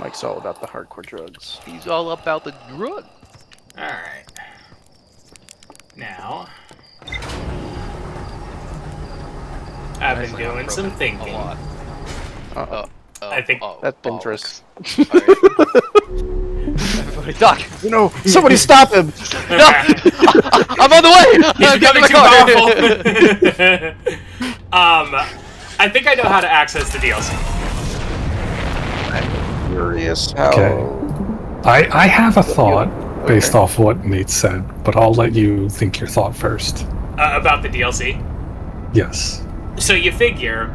Mike's all about the hardcore drugs. He's all about the drug. Alright. Now... I've been doing some thinking. A lot. I think that's Pinterest. Everybody duck! No, somebody stop him! No! I'm on the way! He's becoming too powerful! I think I know how to access the DLC. I'm curious how... Okay. I have a thought based off what Nate said, but I'll let you think your thought first. About the DLC? Yes. So you figure,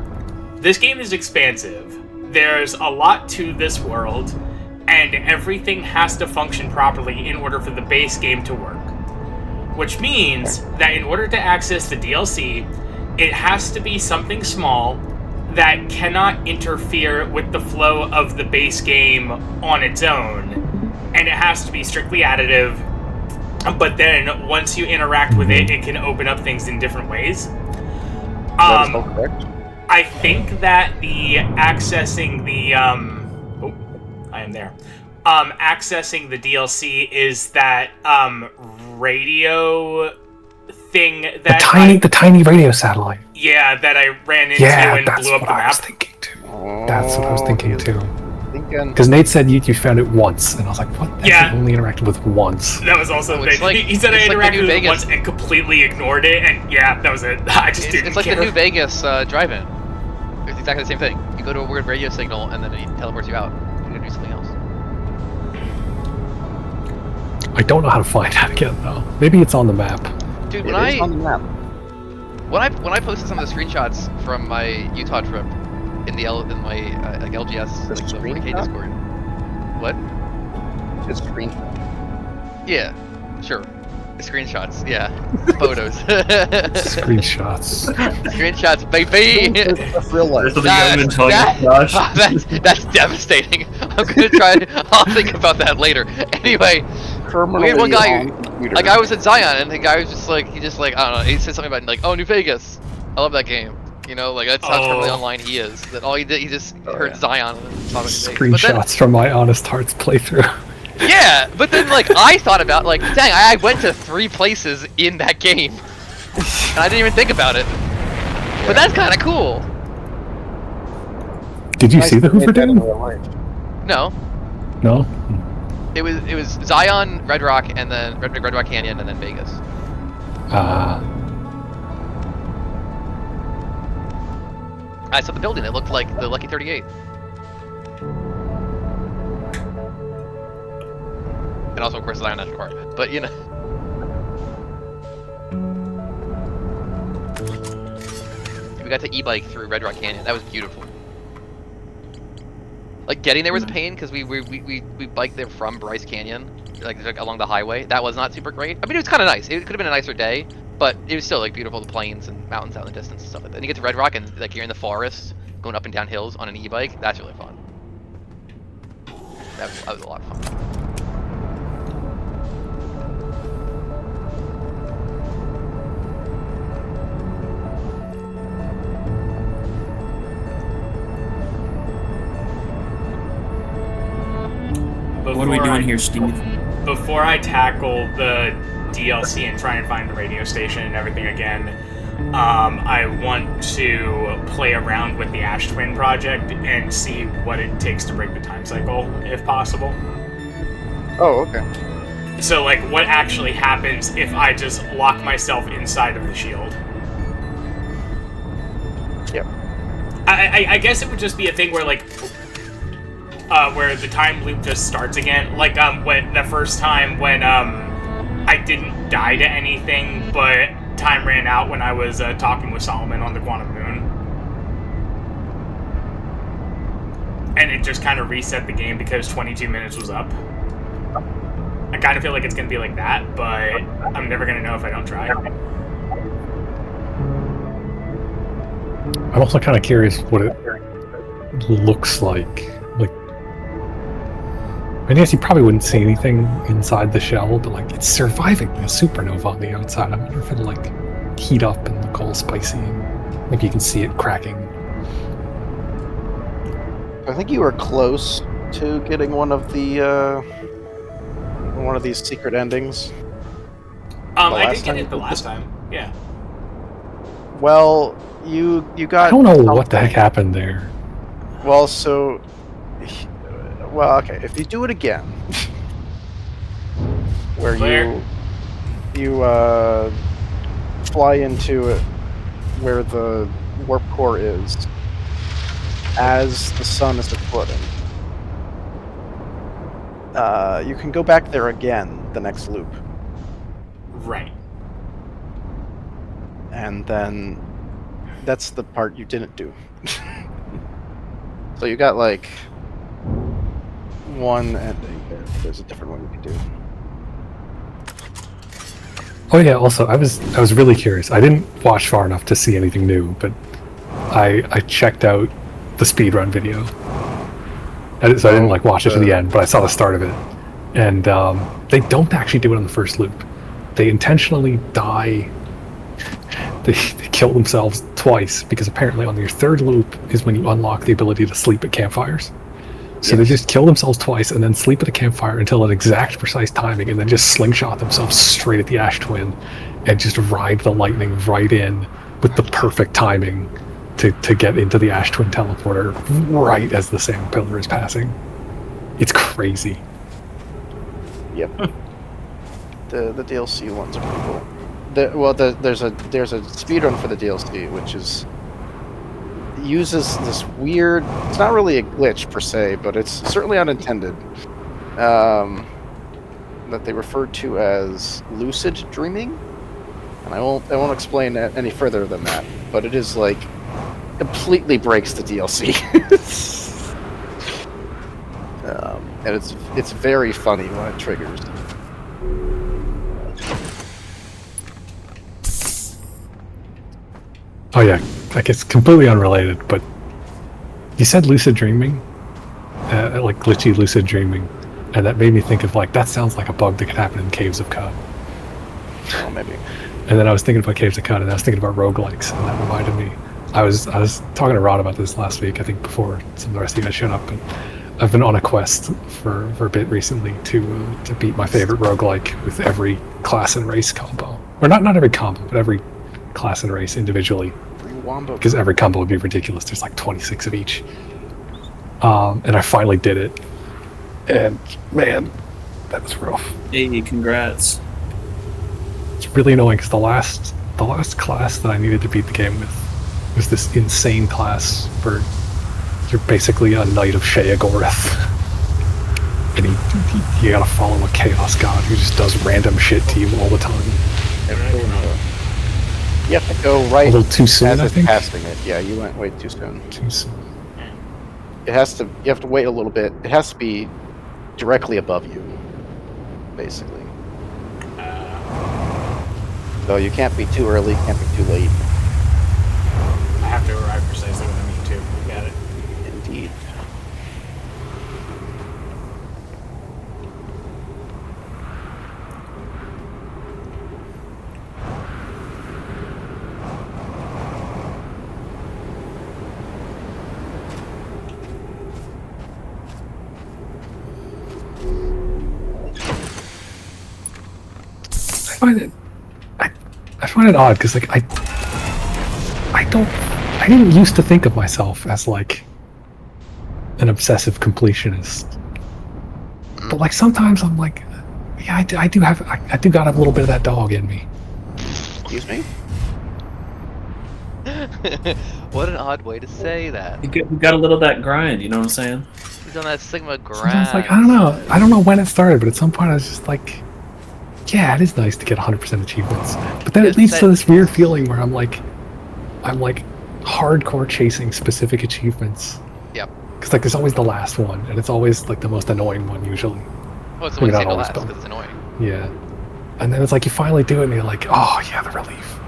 this game is expansive, there's a lot to this world, and everything has to function properly in order for the base game to work. Which means that in order to access the DLC, it has to be something small that cannot interfere with the flow of the base game on its own, and it has to be strictly additive, but then once you interact with it, it can open up things in different ways. That is all correct. I think that the accessing the I am there. Accessing the DLC is that radio thing that the tiny radio satellite. Yeah, that I ran into and blew up the map. I was thinking too. That's what I was thinking too. Thinking. Because Nate said you found it once, and I was like, what? Yeah. I only interacted with once. That was also Oh, the thing. like, He said I it's like interacted with it Vegas. once and completely ignored it, and yeah, that was it. I just didn't It's like care. the New Vegas drive-in. It's exactly the same thing. You go to a weird radio signal, and then it teleports you out. You can do something else. I don't know how to find that again, though. Maybe it's on the map. Dude, It when is on the map. I posted some of the screenshots from my Utah trip in my like LGS The like the screenshot? 4K Discord. What? It's green. Yeah, sure. Screenshots, yeah. Photos. Screenshots. Screenshots, baby! That's real life. That's devastating. I'm gonna try. I'll think about that later. Anyway, we had one guy. Like I was at Zion, and the guy was just like, I don't know. He said something about like, oh, New Vegas. I love that game. You know, like that's how totally online he is. That all he did, he just heard Zion and then saw New Vegas. Screenshots from my Honest Hearts playthrough. Yeah, but then like I thought about like, dang, I went to 3 places in that game, and I didn't even think about it. But that's kind of cool. Did you see the Hoover Dam? No, No? it was Zion, Red Rock, and then Red Rock Canyon, and then Vegas. I saw the building. It looked like the Lucky 38. And also, of course, Zion National Park. But, you know. We got to e-bike through Red Rock Canyon. That was beautiful. Like, getting there was a pain, because we biked there from Bryce Canyon, like along the highway. That was not super great. I mean, it was kind of nice. It could have been a nicer day, but it was still, like, beautiful. The plains and mountains out in the distance and stuff like that. And you get to Red Rock, and, like, you're in the forest, going up and down hills on an e-bike. That's really fun. That was a lot of fun. What are we doing here, Steve? Before I tackle the DLC and try and find the radio station and everything again, I want to play around with the Ash Twin project and see what it takes to break the time cycle, if possible. Oh, okay. So, like, what actually happens if I just lock myself inside of the shield? Yep. I guess it would just be a thing where, like, where the time loop just starts again. Like, when the first time when, I didn't die to anything, but time ran out when I was, talking with Solomon on the Quantum Moon. And it just kind of reset the game because 22 minutes was up. I kind of feel like it's going to be like that, but I'm never going to know if I don't try. I'm also kind of curious what it looks like. Like, I guess you probably wouldn't see anything inside the shell, but like it's surviving a supernova on the outside. I wonder if it'll like heat up and look all spicy. And maybe you can see it cracking. I think you were close to getting one of these secret endings? I did get it the last time. Yeah. Well, you got. I don't know what the heck happened there. Well, okay. If you do it again, where you fly into it, where the warp core is, as the sun is exploding, you can go back there again the next loop. Right. And then that's the part you didn't do. So you got like one ending there. There's a different one you can do. Oh yeah, also I was really curious. I didn't watch far enough to see anything new, but I checked out the speedrun video. So I didn't like watch it to the end, but I saw the start of it. And they don't actually do it on the first loop. They intentionally die. They kill themselves twice because apparently on your third loop is when you unlock the ability to sleep at campfires. So they just kill themselves twice and then sleep at a campfire until an exact precise timing and then just slingshot themselves straight at the Ash Twin and just ride the lightning right in with the perfect timing to get into the Ash Twin teleporter right as the sand pillar is passing. It's crazy. Yep. The DLC ones are pretty cool. There's a speedrun for the DLC, which uses this weird. It's not really a glitch per se, but it's certainly unintended. That they refer to as lucid dreaming, and I won't explain that any further than that. But it is like completely breaks the DLC, and it's very funny when it triggers. Oh yeah, like it's completely unrelated, but you said lucid dreaming, like glitchy lucid dreaming, and that made me think of like, that sounds like a bug that could happen in Caves of Cod. Oh, maybe. And then I was thinking about Caves of Cod, and I was thinking about roguelikes, and that reminded me. I was talking to Rod about this last week, I think before some of the rest of you guys showed up, and I've been on a quest for a bit recently to beat my favorite roguelike with every class and race combo. Or not every combo, but every class and race individually, because every combo would be ridiculous. There's like 26 of each, and I finally did it, and man, that was rough. Hey, congrats. It's really annoying because the last class that I needed to beat the game with was this insane class where you're basically a knight of Sheogorath, and you gotta follow a chaos god who just does random shit to you all the time. You have to go right a little too soon, as I it's think. passing it. Yeah, you went way too soon. Too soon. You have to wait a little bit. It has to be directly above you, basically. So you can't be too early, can't be too late. I have to arrive precisely when I need to. Got it. Indeed. I find it odd because like I didn't used to think of myself as like an obsessive completionist, but like sometimes I'm like, yeah, I do got a little bit of that dog in me. Excuse me? What an odd way to say that. You got a little of that grind, you know what I'm saying? He's on that Sigma grind. Sometimes like I don't know when it started, but at some point I was just like, yeah, it is nice to get 100% achievements. But then it leads to this weird feeling where I'm like hardcore chasing specific achievements. Yep. Because like there's always the last one, and it's always like the most annoying one usually. Well, it's the one you Maybe say not the always, last but- because it's annoying. Yeah. And then it's like you finally do it, and you're like, oh yeah, the relief.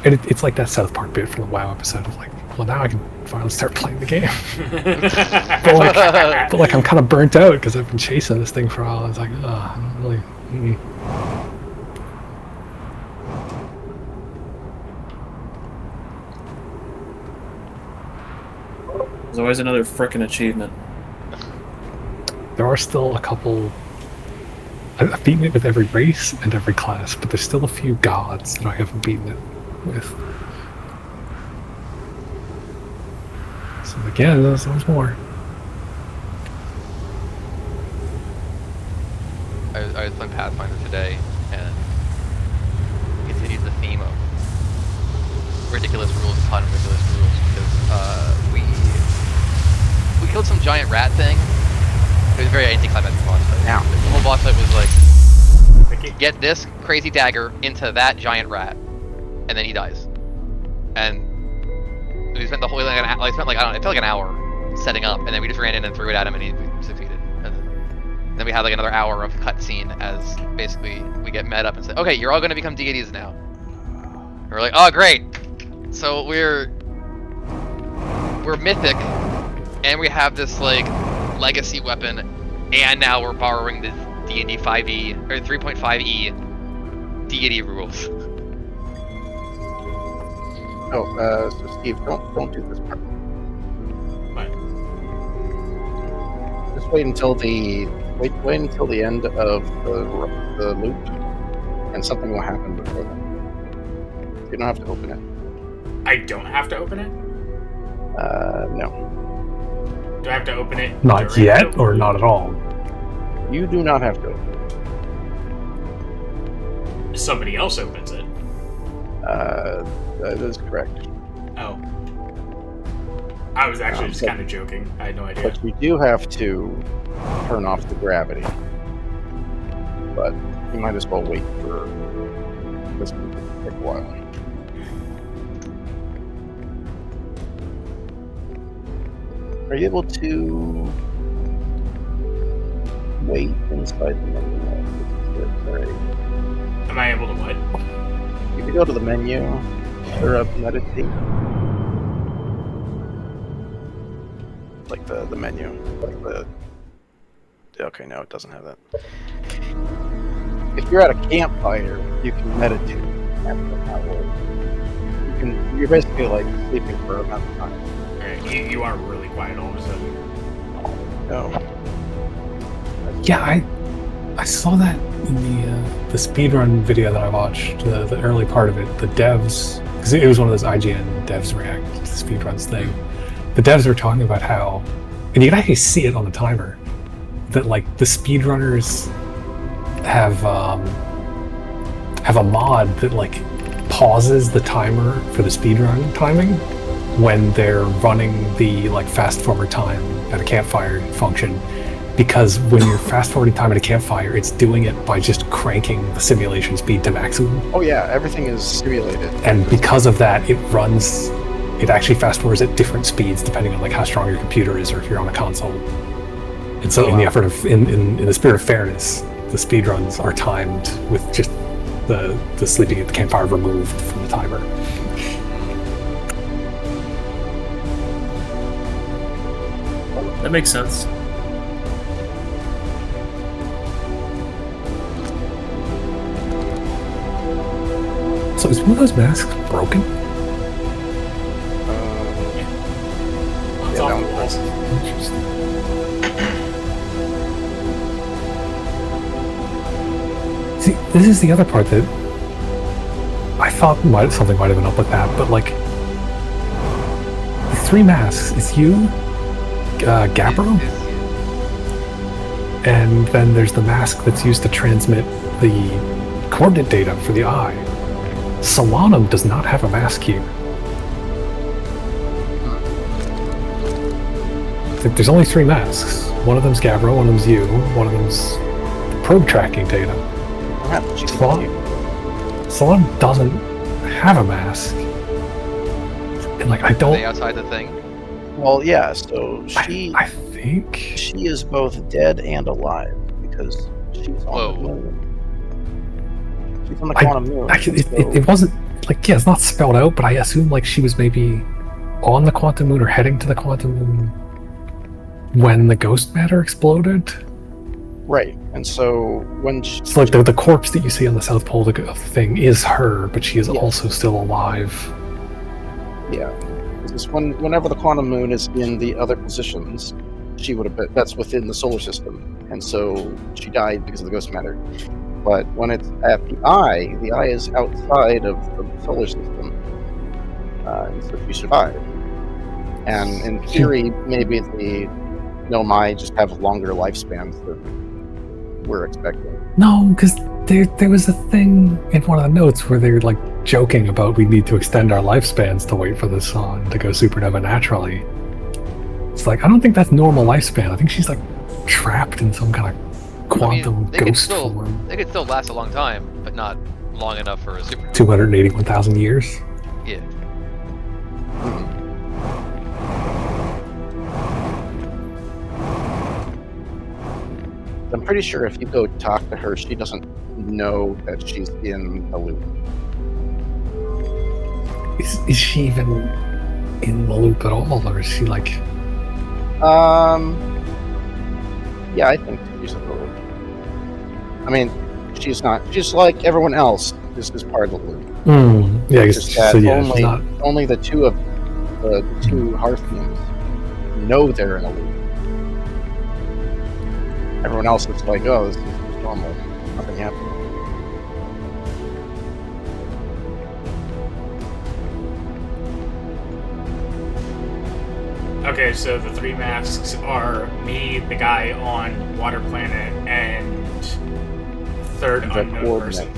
And it's like that South Park bit from the WoW episode of like, well, now I can finally start playing the game. but like I'm kind of burnt out because I've been chasing this thing for a while. It's like, oh, I don't really. There's always another frickin' achievement. there are still a couple. I've beaten it with every race and every class, but there's still a few gods that I haven't beaten it with. So again, there's more. I was playing Pathfinder today, and continued the theme of ridiculous rules upon ridiculous rules, because we killed some giant rat thing. It was a very anticlimactic boss fight. Now. The whole boss fight was like, get this crazy dagger into that giant rat, and then he dies. And we spent the whole I don't know, it felt like an hour setting up, and then we just ran in and threw it at him, and he succeeded. And then we had like another hour of cutscene as basically we get met up and say, okay, you're all going to become deities now. And we're like, oh great. So we're mythic, and we have this like legacy weapon, and now we're borrowing the D&D 5e or 3.5e deity rules. Oh, so Steve, don't do this part. What? Just wait until the end of the loop, and something will happen before then. You don't have to open it. I don't have to open it? No. Do I have to open it? Not during yet, the or loop? not at all? You do not have to open it. Somebody else opens it. That is correct. Oh. I was actually just kind of joking. I had no idea. But you do have to turn off the gravity. But you might as well wait for this to take a while. Are you able to wait inside the menu? Sorry. Am I able to what? You can go to the menu, or meditate. Like the menu. Like the. Okay, no, it doesn't have that. If you're at a campfire, you can meditate after an hour. You're basically like sleeping for a amount of time. Alright, you are really quiet all of a sudden. No. Yeah, I saw that in the speedrun video that I watched, the early part of it. The devs, because it was one of those IGN devs react to speedruns thing. The devs were talking about how, and you can actually see it on the timer, that like the speedrunners have a mod that like pauses the timer for the speedrun timing when they're running the like fast forward time at a campfire function, because when you're fast forwarding time at a campfire, it's doing it by just cranking the simulation speed to maximum. Oh yeah, everything is simulated. And because of that, it actually fast forwards at different speeds depending on like how strong your computer is or if you're on a console. And so in the effort of in the spirit of fairness, the speedruns are timed with just the sleeping at the campfire removed from the timer. That makes sense. So is one of those masks broken? It's Yeah, off that the walls. Interesting. See, this is the other part that I thought something might have been up with that, but like the three masks, it's you, Gabbro, and then there's the mask that's used to transmit the coordinate data for the eye. Solanum does not have a mask here. There's only three masks. One of them's Gabbro, one of them's you, one of them's the probe tracking data. Solanum doesn't have a mask. And like, I Are don't... they outside the thing? Well, yeah. So she I think... she is both dead and alive because she's on the moon. She's on the quantum moon. Actually, so- it wasn't... Like, yeah, it's not spelled out, but I assume like she was maybe on the quantum moon or heading to the quantum moon when the ghost matter exploded. Right, and so when she, So like the corpse that you see on the South Pole thing is her, but she is Yes. also still alive. yeah, this is whenever the quantum moon is in the other positions, she would have been. That's within the solar system, and so she died because of the ghost matter. But when it's at the eye is outside of the solar system, and so she survived. And in theory, maybe the Nomai just have longer lifespans than we're expecting. No, because there was a thing in one of the notes where they're like joking about we need to extend our lifespans to wait for the sun to go supernova naturally. It's like, I don't think that's normal lifespan. I think she's like trapped in some kind of quantum ghost form. They could still last a long time, but not long enough for a supernova. 281,000 years? Yeah. I'm pretty sure if you go talk to her, she doesn't know that she's in the loop. Is she even in the loop at all, or is she like... Yeah, I think she's in the loop. I mean, she's not. She's like everyone else. This is part of the loop. Yeah, I guess Just that so. Yeah, only the two of the two Hearthians know they're in a loop. Everyone else is like, oh, this is normal. Nothing happened. Okay, so the three masks are me, the guy on Water Planet, and third unknown person.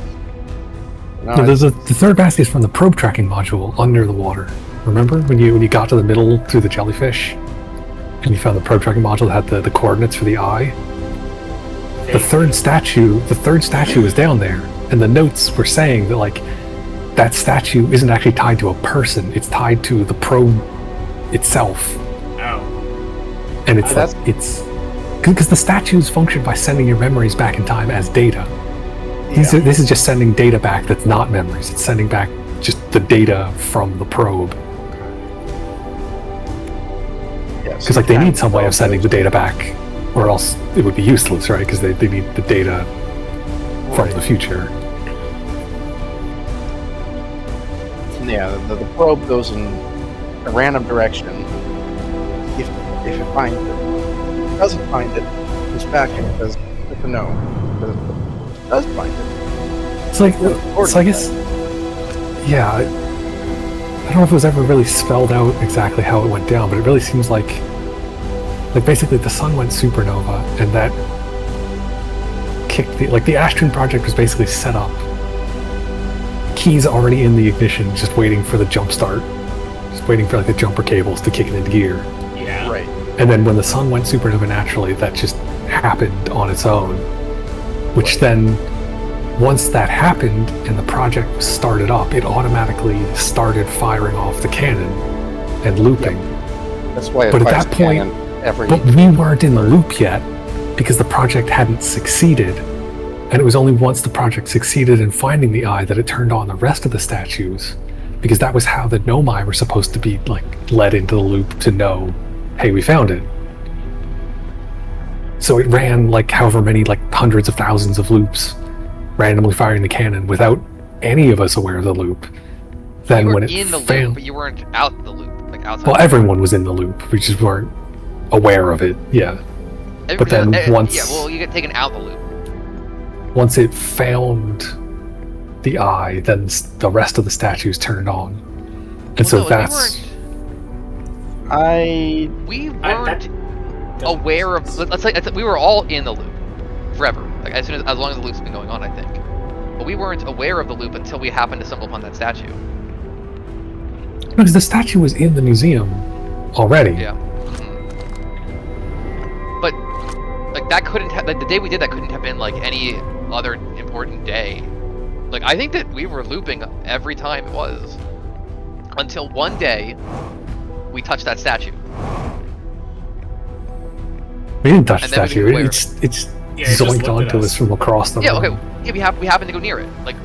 No, the third mask is from the probe tracking module under the water. Remember when you got to the middle through the jellyfish, and you found the probe tracking module that had the coordinates for the eye? The third statue is down there, and the notes were saying that like that statue isn't actually tied to a person; it's tied to the probe itself. Oh, and it's it's because the statues function by sending your memories back in time as data. Yeah. This is just sending data back that's not memories. It's sending back just the data from the probe. Because like they need some way of sending the data back, or else it would be useless, right? Because they need the data from the future. Yeah, the probe goes in a random direction. If it finds it, if it doesn't find it, it goes back and it says, no. But if it does find it. It's like, so I guess, yeah. I don't know if it was ever really spelled out exactly how it went down, but it really seems like basically the sun went supernova, and that kicked the Astron project was basically set up. Keys already in the ignition, just waiting for the jump start, just waiting for like the jumper cables to kick it into gear. yeah. Right. And then when the sun went supernova naturally, that just happened on its own. Which then, once that happened and the project was started up, it automatically started firing off the cannon and looping. That's why. But at that point, but we weren't in the loop yet because the project hadn't succeeded. And it was only once the project succeeded in finding the eye that it turned on the rest of the statues, because that was how the Nomai were supposed to be like led into the loop to know, hey, we found it. So it ran like however many, like hundreds of thousands of loops, randomly firing the cannon without any of us aware of the loop. Then when it in the failed, loop, but you weren't out the loop, like outside. well, everyone was in the loop. We just weren't aware of it. Yeah. But then once, yeah, well, you get taken out the loop. Once it found the eye, then the rest of the statues turned on, and Well, so no, that's. We weren't aware of. Let's say we were all in the loop forever, like as long as the loop's been going on, I think. But we weren't aware of the loop until we happened to stumble upon that statue. Because the statue was in the museum already. Yeah. But like that couldn't have, like the day we did that couldn't have been like any other important day. Like I think that we were looping every time it was until one day we touched that statue. We didn't touch the And then we statue. became aware It's Yeah, it just zoinked looked at onto us. us from across the Yeah, room. okay. Yeah, we happened to go near it. Like,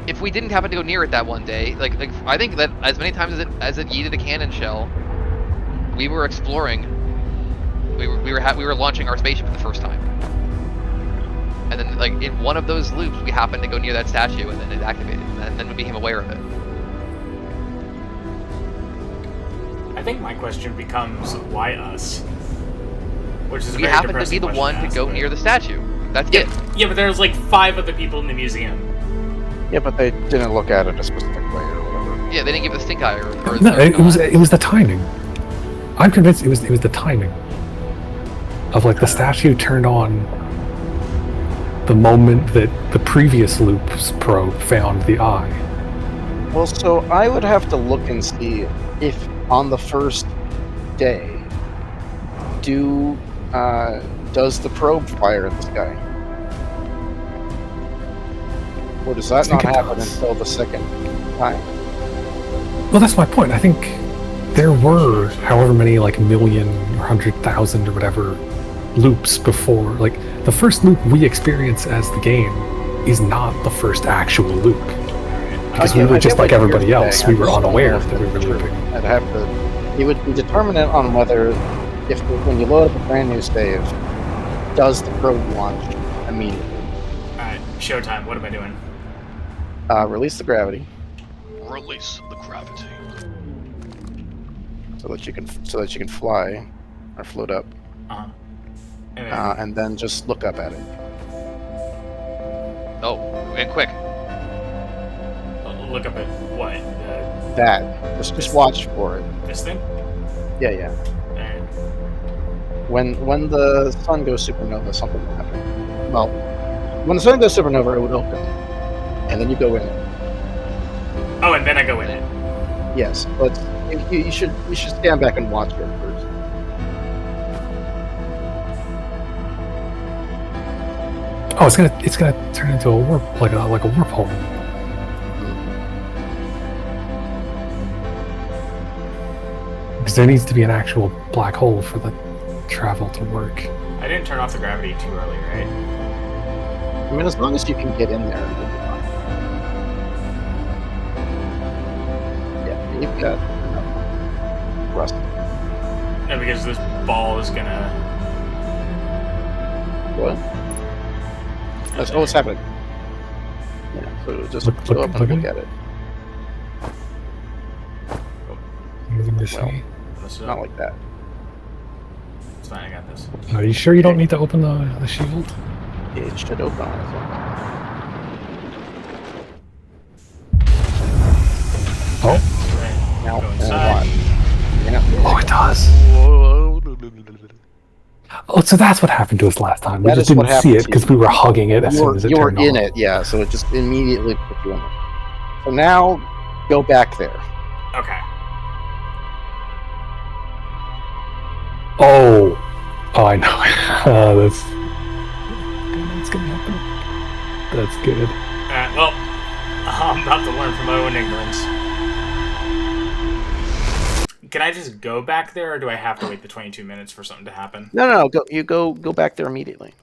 if we didn't happen to go near it that one day, like I think that as many times as it yeeted a cannon shell, we were exploring. We were launching our spaceship for the first time, and then like in one of those loops, we happened to go near that statue, and then it activated, and then we became aware of it. I think my question becomes, why us? Which is a We very happen to depressing be the question one to ask, go but- near the statue. That's Yeah, it. yeah, but there's like 5 other people in the museum. Yeah, but they didn't look at it a specific way or whatever. Yeah, they didn't give the stink eye or No, it was the timing. I'm convinced it was the timing of like the statue turned on the moment that the previous loop's probe found the eye. Well, so I would have to look and see if on the first day, does the probe fire in the sky? Or does that not happen until the second time? Well, that's my point. I think there were however many like million or 100,000 or whatever loops before. Like the first loop we experience as the game is not the first actual loop. Because we were just like everybody else. We were unaware that we were looping. I'd have to. It would be determinant on whether, when you load up a brand new save, does the probe launch immediately? Alright, showtime. What am I doing? Release the gravity Release the gravity. so that you can fly or float up, and then just look up at it. Oh, and quick. Look up at what? That just watch for it. This thing? Yeah. Alright. When the sun goes supernova, something will happen. Well, when the sun goes supernova, it would open, and then you go in it. Oh, and then I go in it. Yes, but you should stand back and watch it first. Oh, it's gonna turn into a warp like a warp hole. Because there needs to be an actual black hole for the travel to work. I didn't turn off the gravity too early, right? I mean, as long as you can get in there, you'll be fine. Yeah, you've got enough rust. No, because this ball is gonna... What? That's what's happening. Yeah, so just Look go up and look at at it. Anything to Well, see? What's not like that. It's fine, I got this. Are you sure you don't need to open the shield? It should open on its own. Oh, Now, Go and inside. what? You're gonna- oh, it does. Oh, so that's what happened to us last time. We That just is what didn't see happened it to because you. we were hugging it as soon as it You were turned in on. it, yeah, so it just immediately put you in it. So now, go back there. Okay. Oh, I know. That's gonna happen. That's good. Alright, well, I'm about to learn from my own ignorance. Can I just go back there, or do I have to wait the 22 minutes for something to happen? No, go back there immediately.